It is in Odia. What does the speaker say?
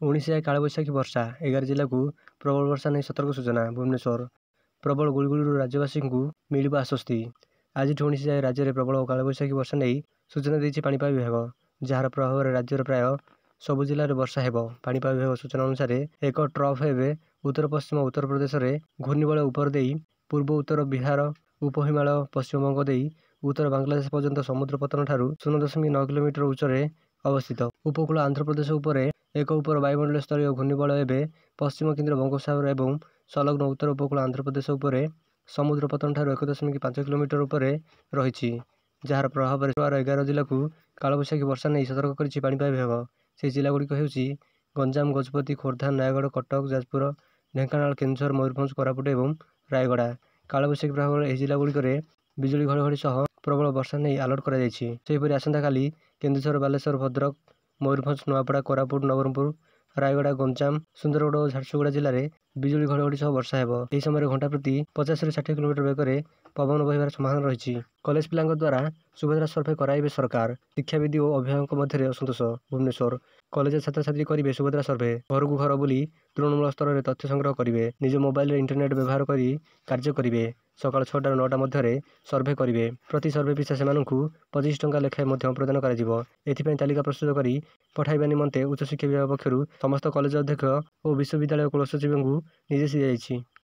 ଉଣେଇଶ କାଳବୈଶାଖୀ ବର୍ଷା 11 ଜିଲ୍ଲାକୁ ପ୍ରବଳ ବର୍ଷା ନେଇ ସତର୍କ ସୂଚନା। ଭୁବନେଶ୍ୱର ପ୍ରବଳ ଗୁଳିଗୁଳିରୁ ରାଜ୍ୟବାସୀଙ୍କୁ ମିଳିବ ଆଶ୍ୱସ୍ତି। ଆଜିଠୁ 19 ଯାଏଁ ରାଜ୍ୟରେ ପ୍ରବଳ କାଳବୈଶାଖୀ ବର୍ଷା ନେଇ ସୂଚନା ଦେଇଛି ପାଣିପାଗ ବିଭାଗ, ଯାହାର ପ୍ରଭାବରେ ରାଜ୍ୟର ପ୍ରାୟ ସବୁ ଜିଲ୍ଲାରେ ବର୍ଷା ହେବ। ପାଣିପାଗ ବିଭାଗ ସୂଚନା ଅନୁସାରେ ଏକ ଟ୍ରଫ୍ ଏବେ ଉତ୍ତର ପଶ୍ଚିମ ଉତ୍ତରପ୍ରଦେଶରେ ଘୂର୍ଣ୍ଣିବଳୟ ଉପର ଦେଇ ପୂର୍ବ ଉତ୍ତର ବିହାର ଉପହିମାଳୟ ପଶ୍ଚିମବଙ୍ଗ ଦେଇ ଉତ୍ତର ବାଂଲାଦେଶ ପର୍ଯ୍ୟନ୍ତ ସମୁଦ୍ର ପତନଠାରୁ 0.9 କିଲୋମିଟର ଉଚ୍ଚରେ ଅବସ୍ଥିତ। ଉପକୂଳ ଆନ୍ଧ୍ରପ୍ରଦେଶ ଉପରେ ଏକ ଉପର ବାୟୁମଣ୍ଡଳ ସ୍ତରୀୟ ଘୂର୍ଣ୍ଣିବଳୟ ଏବେ ପଶ୍ଚିମ କେନ୍ଦ୍ରୀୟ ବଙ୍ଗୋପସାଗର ଏବଂ ସଂଲଗ୍ନ ଉତ୍ତର ଉପକୂଳ ଆନ୍ଧ୍ରପ୍ରଦେଶ ଉପରେ ସମୁଦ୍ର ପତନଠାରୁ 1.5 କିଲୋମିଟର ଉପରେ ରହିଛି, ଯାହାର ପ୍ରଭାବରେ 11 ଜିଲ୍ଲାକୁ କାଳବୈଶାଖୀ ବର୍ଷା ନେଇ ସତର୍କ କରିଛି ପାଣିପାଗ ବିଭାଗ। ସେହି ଜିଲ୍ଲାଗୁଡ଼ିକ ହେଉଛି ଗଞ୍ଜାମ, ଗଜପତି, ଖୋର୍ଦ୍ଧା, ନୟାଗଡ଼, କଟକ, ଯାଜପୁର, ଢେଙ୍କାନାଳ, କେନ୍ଦୁଝର, ମୟୂରଭଞ୍ଜ, କୋରାପୁଟ ଏବଂ ରାୟଗଡ଼ା। କାଳବୈଶାଖୀ ପ୍ରଭାବରେ ଏହି ଜିଲ୍ଲାଗୁଡ଼ିକରେ ବିଜୁଳି ଘଡ଼ଘଡ଼ି ସହ ପ୍ରବଳ ବର୍ଷା ନେଇ ଆଲର୍ଟ କରାଯାଇଛି। ସେହିପରି ଆସନ୍ତାକାଲି କେନ୍ଦୁଝର, ବାଲେଶ୍ୱର, ଭଦ୍ରକ, ମୟୂରଭଞ୍ଜ, ନୂଆପଡ଼ା, କୋରାପୁଟ, ନବରଙ୍ଗପୁର, ରାୟଗଡ଼ା, ଗଞ୍ଜାମ, ସୁନ୍ଦରଗଡ଼ ଓ ଝାରସୁଗୁଡ଼ା ଜିଲ୍ଲାରେ ବିଜୁଳି ଘଡ଼ଘଡ଼ି ସହ ବର୍ଷା ହେବ। ଏହି ସମୟରେ ଘଣ୍ଟା ପ୍ରତି 50ରୁ 60 କିଲୋମିଟର ବେଗରେ ପବନ ବହିବାର ସମ୍ଭାବନା ରହିଛି। କଲେଜ ପିଲାଙ୍କ ଦ୍ୱାରା ସୁଭଦ୍ରା ସର୍ଭେ କରାଇବେ ସରକାର, ଶିକ୍ଷାବିଦ ଓ ଅଭିଭାବକଙ୍କ ମଧ୍ୟରେ ଅସନ୍ତୋଷ। ଭୁବନେଶ୍ୱର କଲେଜ ଛାତ୍ରଛାତ୍ରୀ କରିବେ ସୁଭଦ୍ରା ସର୍ଭେ। ଘରକୁ ଘର ବୁଲି ତୃଣମୂଳ ସ୍ତରରେ ତଥ୍ୟ ସଂଗ୍ରହ କରିବେ। ନିଜ ମୋବାଇଲରେ ଇଣ୍ଟରନେଟ୍ ବ୍ୟବହାର କରି କାର୍ଯ୍ୟ କରିବେ। ସକାଳ 6ଟାରୁ 9ଟା ମଧ୍ୟରେ ସର୍ଭେ କରିବେ। ପ୍ରତି ସର୍ଭେ ପିଛା ସେମାନଙ୍କୁ 25 ଟଙ୍କା ଲେଖାଏଁ ମଧ୍ୟ ପ୍ରଦାନ କରାଯିବ। ଏଥିପାଇଁ ତାଲିକା ପ୍ରସ୍ତୁତ କରି ପଠାଇବା ନିମନ୍ତେ ଉଚ୍ଚଶିକ୍ଷା ବିଭାଗ ପକ୍ଷରୁ ସମସ୍ତ କଲେଜ ଅଧ୍ୟକ୍ଷ ଓ ବିଶ୍ୱବିଦ୍ୟାଳୟ କୁଳସଚିବଙ୍କୁ ନିର୍ଦ୍ଦେଶ ଦିଆଯାଇଛି।